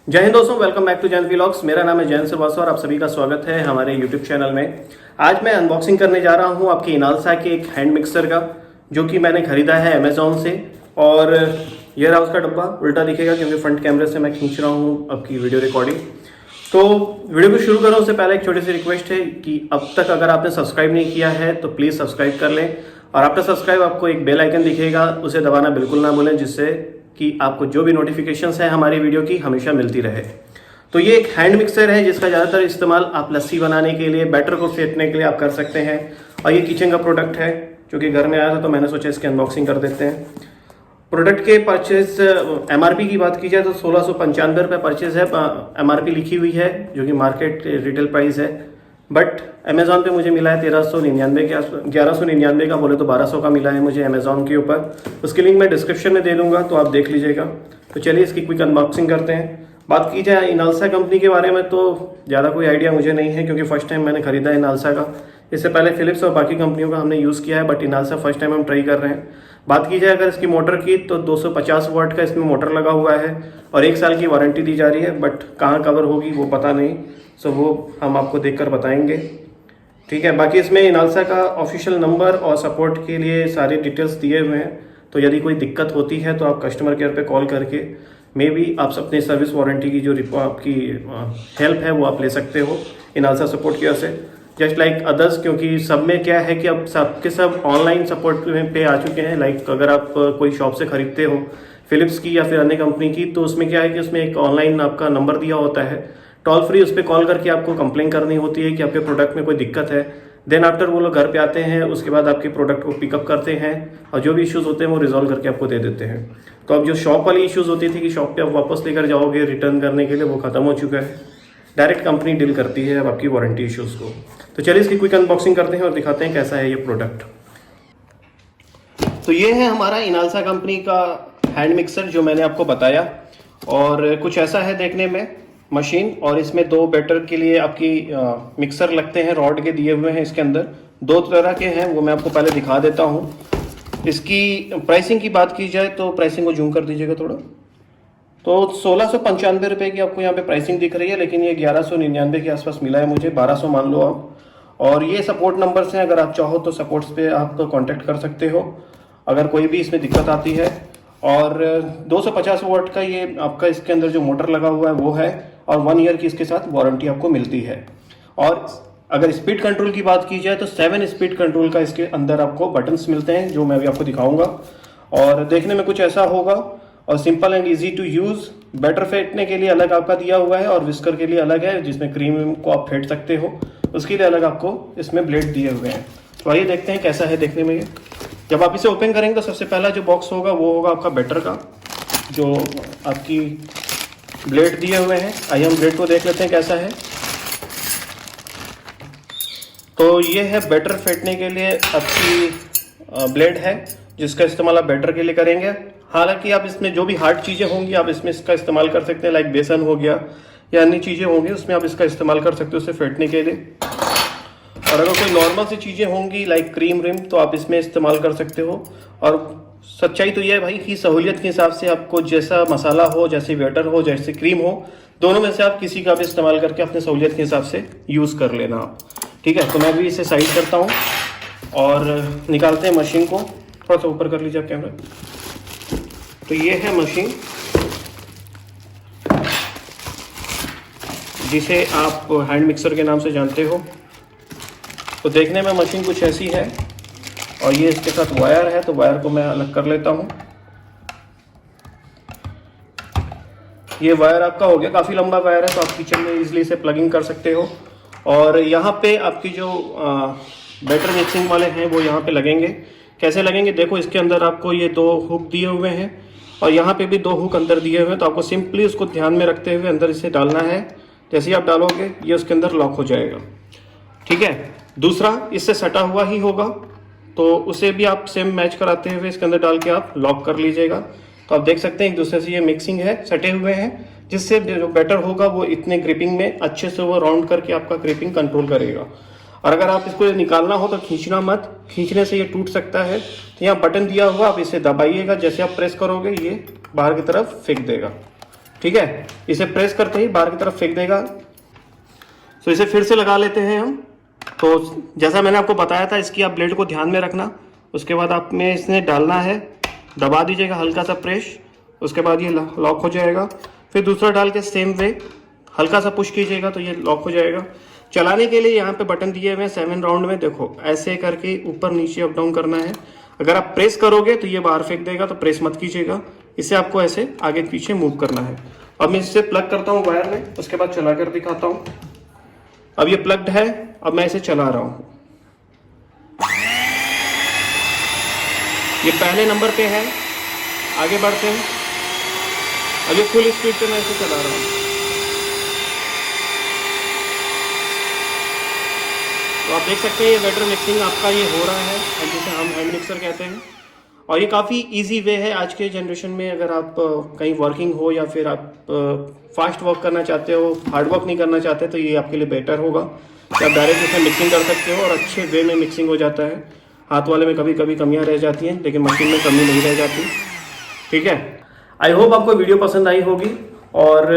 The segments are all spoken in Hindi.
जय हिंद दोस्तों, welcome back to Jain vlogs. मेरा नाम है जैन श्रीवास्तव और आप सभी का स्वागत है हमारे यूट्यूब चैनल में। आज मैं अनबॉक्सिंग करने जा रहा हूं आपकी इनालसा के एक हैंड मिक्सर का, जो कि मैंने खरीदा है अमेजोन से। और यह रहा उसका डब्बा, उल्टा दिखेगा क्योंकि फ्रंट कैमरे से मैं खींच रहा हूँ आपकी वीडियो रिकॉर्डिंग। तो वीडियो को शुरू करूँ उससे पहले एक छोटी सी रिक्वेस्ट है कि अब तक अगर आपने सब्सक्राइब नहीं किया है तो प्लीज़ सब्सक्राइब कर लें, और आफ्टर सब्सक्राइब आपको एक बेल आइकन दिखेगा, उसे दबाना बिल्कुल ना भूलें, जिससे कि आपको जो भी नोटिफिकेशंस है हमारी वीडियो की हमेशा मिलती रहे। तो ये एक हैंड मिक्सर है जिसका ज़्यादातर इस्तेमाल आप लस्सी बनाने के लिए, बैटर को फेंटने के लिए आप कर सकते हैं। और ये किचन का प्रोडक्ट है जो कि घर में आया था, तो मैंने सोचा इसकी अनबॉक्सिंग कर देते हैं। प्रोडक्ट के परचेज एमआरपी की बात की जाए तो 1695 रुपये परचेज है, एमआरपी लिखी हुई है, जो कि मार्केट रिटेल प्राइस है। बट अमेजोन पे मुझे मिला है 1399 के आसपास, 1199 का बोले तो 1200 का मिला है मुझे अमेजोन के ऊपर। उसकी लिंक मैं डिस्क्रिप्शन में दे दूंगा, तो आप देख लीजिएगा। तो चलिए इसकी क्विक अनबॉक्सिंग करते हैं। बात की जाए इनालसा कंपनी के बारे में तो ज़्यादा कोई आइडिया मुझे नहीं है, क्योंकि फर्स्ट टाइम मैंने खरीदा है इनालसा का। इससे पहले फिलिप्स और बाकी कंपनियों का हमने यूज़ किया है, बट इनालसा फर्स्ट टाइम हम ट्राई कर रहे हैं। बात की जाए अगर इसकी मोटर की, तो 250 वाट का इसमें मोटर लगा हुआ है और 1 साल की वारंटी दी जा रही है, बट कहाँ कवर होगी वो पता नहीं, सो वो हम आपको देखकर बताएंगे। ठीक है, बाकी इसमें इनालसा का ऑफिशियल नंबर और सपोर्ट के लिए सारी डिटेल्स दिए हुए हैं। तो यदि कोई दिक्कत होती है तो आप कस्टमर केयर पे कॉल करके मे बी आप अपनी सर्विस वारंटी की जो आपकी हेल्प है वो आप ले सकते हो इनालसा सपोर्ट केयर से, जस्ट लाइक अदर्स। क्योंकि सब में क्या है कि अब सबके सब ऑनलाइन सपोर्ट पे आ चुके हैं। लाइक अगर आप कोई शॉप से खरीदते हो फिलिप्स की या फिर अन्य कंपनी की, तो उसमें क्या है कि उसमें एक ऑनलाइन आपका नंबर दिया होता है, टोल फ्री। उस पर कॉल करके आपको कंप्लेन करनी होती है कि आपके प्रोडक्ट में कोई दिक्कत है। देन आफ्टर वो लोग घर पे आते हैं, उसके बाद आपके प्रोडक्ट को पिकअप करते हैं और जो भी इश्यूज़ होते हैं वो रिजॉल्व करके आपको दे देते हैं। तो अब जो शॉप वाली इश्यूज़ होती थी कि शॉप पे आप वापस लेकर जाओगे रिटर्न करने के लिए, वो ख़त्म हो चुका है। डायरेक्ट कंपनी डील करती है अब आपकी वारंटी इश्यूज़ को। तो चलिए इसकी क्विक अनबॉक्सिंग करते हैं और दिखाते हैं कैसा है ये प्रोडक्ट। तो ये है हमारा इनालसा कंपनी का हैंड मिक्सर जो मैंने आपको बताया, और कुछ ऐसा है देखने में मशीन। और इसमें 2 बैटर के लिए आपकी मिक्सर लगते हैं, रॉड के दिए हुए हैं। इसके अंदर 2 तरह के हैं, वो मैं आपको पहले दिखा देता हूँ। इसकी प्राइसिंग की बात की जाए तो प्राइसिंग को जूम कर दीजिएगा थोड़ा, तो 1695 रुपये की आपको यहाँ पे प्राइसिंग दिख रही है, लेकिन ये 1199 के आसपास मिला है मुझे, 1200 मान लो आप। और ये सपोर्ट नंबर्स हैं, अगर आप चाहो तो सपोर्ट्स पे आप कांटेक्ट कर सकते हो अगर कोई भी इसमें दिक्कत आती है। और 250 वाट का ये आपका इसके अंदर जो मोटर लगा हुआ है वो है, और 1 ईयर की इसके साथ वारंटी आपको मिलती है। और अगर स्पीड कंट्रोल की बात की जाए तो 7 स्पीड कंट्रोल का इसके अंदर आपको बटन्स मिलते हैं, जो मैं अभी आपको दिखाऊंगा। और देखने में कुछ ऐसा होगा, और simple and easy to use. Batter फेंटने के लिए अलग आपका दिया हुआ है, और विस्कर के लिए अलग है, जिसमें क्रीम को आप फेंट सकते हो, उसके लिए अलग आपको इसमें ब्लेड दिए हुए हैं। तो आइए देखते हैं कैसा है देखने में ये। जब आप इसे ओपन करेंगे तो सबसे पहला जो बॉक्स होगा वो होगा आपका बैटर का, जो आपकी ब्लेड दिए हुए हैं। आइए हम ब्लेड को देख लेते हैं कैसा है। तो ये है बैटर फेंटने के लिए आपकी ब्लेड है, जिसका इस्तेमाल आप बैटर के लिए करेंगे। हालांकि आप इसमें जो भी हार्ड चीज़ें होंगी आप इसमें इसका इस्तेमाल कर सकते हैं, लाइक बेसन हो गया या अन्य चीज़ें होंगी, उसमें आप इसका इस्तेमाल कर सकते हो उसे फेंटने के लिए। और अगर कोई नॉर्मल सी चीज़ें होंगी लाइक क्रीम रिम, तो आप इसमें इस्तेमाल कर सकते हो। और सच्चाई तो यह है भाई कि सहूलियत के हिसाब से आपको जैसा मसाला हो, जैसे बैटर हो, जैसे क्रीम हो, दोनों में से आप किसी का भी इस्तेमाल करके अपने सहूलियत के हिसाब से यूज़ कर लेना आप। ठीक है, तो मैं भी इसे साइड करता हूँ और निकालते हैं मशीन को। थोड़ा सा ऊपर कर लीजिए आप कैमरा। तो ये है मशीन, जिसे आप हैंड मिक्सर के नाम से जानते हो। तो देखने में मशीन कुछ ऐसी है, और ये इसके साथ वायर है, तो वायर को मैं अलग कर लेता हूँ। ये वायर आपका हो गया, काफ़ी लंबा वायर है, तो आप किचन में इजीली से प्लगिंग कर सकते हो। और यहाँ पे आपकी जो बैटर मिक्सिंग वाले हैं वो यहाँ पे लगेंगे। कैसे लगेंगे देखो, इसके अंदर आपको ये 2 हुक दिए हुए हैं, और यहाँ पे भी 2 हुक अंदर दिए हुए हैं। तो आपको सिंपली उसको ध्यान में रखते हुए अंदर इसे डालना है। जैसे ही आप डालोगे ये उसके अंदर लॉक हो जाएगा। ठीक है, दूसरा इससे सटा हुआ ही होगा, तो उसे भी आप सेम मैच कराते हुए इसके अंदर डाल के आप लॉक कर लीजिएगा। तो आप देख सकते हैं एक दूसरे से ये मिक्सिंग है, सटे हुए हैं, जिससे जो बैटर होगा वो इतने ग्रिपिंग में अच्छे से वो राउंड करके आपका ग्रिपिंग कंट्रोल करेगा। और अगर आप इसको निकालना हो तो खींचना मत, खींचने से ये टूट सकता है। तो यहाँ बटन दिया हुआ, आप इसे दबाइएगा, जैसे आप प्रेस करोगे ये बाहर की तरफ फेंक देगा। ठीक है, इसे प्रेस करते ही बाहर की तरफ फेंक देगा। तो इसे फिर से लगा लेते हैं हम। तो जैसा मैंने आपको बताया था, इसकी आप ब्लेड को ध्यान में रखना। उसके बाद आप में इसने डालना है, दबा दीजिएगा हल्का सा प्रेस, उसके बाद ये लॉक हो जाएगा। फिर दूसरा डाल के सेम वे हल्का सा पुश कीजिएगा तो ये लॉक हो जाएगा। चलाने के लिए यहाँ पे बटन दिए हुए हैं 7 राउंड में, देखो ऐसे करके ऊपर नीचे अप डाउन करना है। अगर आप प्रेस करोगे तो ये बाहर फेंक देगा, तो प्रेस मत कीजिएगा, इसे आपको ऐसे आगे पीछे मूव करना है। अब मैं इसे प्लग करता हूँ वायर में, उसके बाद चला कर दिखाता हूँ। अब ये प्लग्ड है, अब मैं इसे चला रहा हूँ। ये पहले नंबर पे है, आगे बढ़ते हैं। अब ये फुल स्पीड पे मैं इसे चला रहा हूँ। तो आप देख सकते हैं ये वेटर मिक्सिंग आपका ये हो रहा है, जिसे हम हैंड मिक्सर कहते हैं। और ये काफ़ी इजी वे है आज के जनरेशन में। अगर आप कहीं वर्किंग हो या फिर आप फास्ट वर्क करना चाहते हो, हार्ड वर्क नहीं करना चाहते, तो ये आपके लिए बेटर होगा कि आप डायरेक्ट इसमें मिक्सिंग कर सकते हो और अच्छे वे में मिक्सिंग हो जाता है। हाथ वाले में कभी कभी कमियां रह जाती हैं, लेकिन मशीन में कमी नहीं रह जाती। ठीक है, आई होप आपको वीडियो पसंद आई होगी। और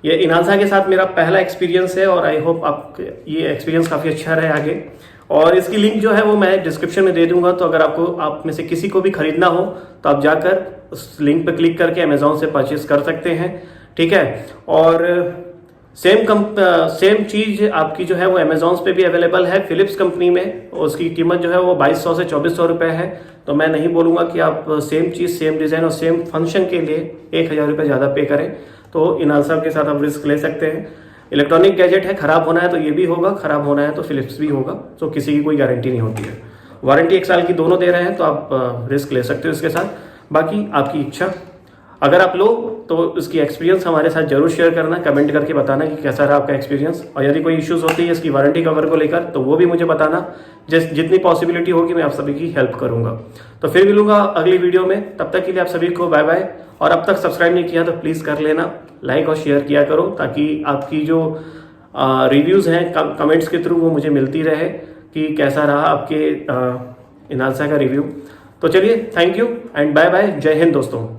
ये इनालसा के साथ मेरा पहला एक्सपीरियंस है और आई होप आप ये एक्सपीरियंस काफ़ी अच्छा रहे आगे। और इसकी लिंक जो है वो मैं डिस्क्रिप्शन में दे दूंगा, तो अगर आपको आप में से किसी को भी खरीदना हो तो आप जाकर उस लिंक पर क्लिक करके अमेजोन से परचेज कर सकते हैं। ठीक है, और सेम चीज़ आपकी जो है वो अमेजोन पे भी अवेलेबल है फिलिप्स कंपनी में। उसकी कीमत जो है वो 2200 से 2400 रुपये है। तो मैं नहीं बोलूँगा कि आप सेम चीज़, सेम डिज़ाइन और सेम फंक्शन के लिए 1000 रुपये ज़्यादा पे करें। तो इनालसा के साथ आप रिस्क ले सकते हैं। इलेक्ट्रॉनिक गैजेट है, ख़राब होना है तो ये भी होगा, ख़राब होना है तो फिलिप्स भी होगा। तो किसी की कोई गारंटी नहीं होती है। वारंटी 1 साल की दोनों दे रहे हैं, तो आप रिस्क ले सकते हो इसके साथ। बाकी आपकी इच्छा, अगर आप लो तो उसकी एक्सपीरियंस हमारे साथ जरूर शेयर करना, कमेंट करके बताना कि कैसा रहा आपका एक्सपीरियंस। और यदि कोई इश्यूज होती है इसकी वारंटी कवर को लेकर तो वो भी मुझे बताना। जितनी पॉसिबिलिटी होगी मैं आप सभी की हेल्प करूंगा। तो फिर मिलूंगा अगली वीडियो में, तब तक के लिए आप सभी को बाय बाय। और अब तक सब्सक्राइब नहीं किया तो प्लीज़ कर लेना, लाइक और शेयर किया करो, ताकि आपकी जो रिव्यूज़ हैं कमेंट्स के थ्रू वो मुझे मिलती रहे कि कैसा रहा आपके इनालसा का रिव्यू। तो चलिए, thank you and bye bye. जय हिंद दोस्तों।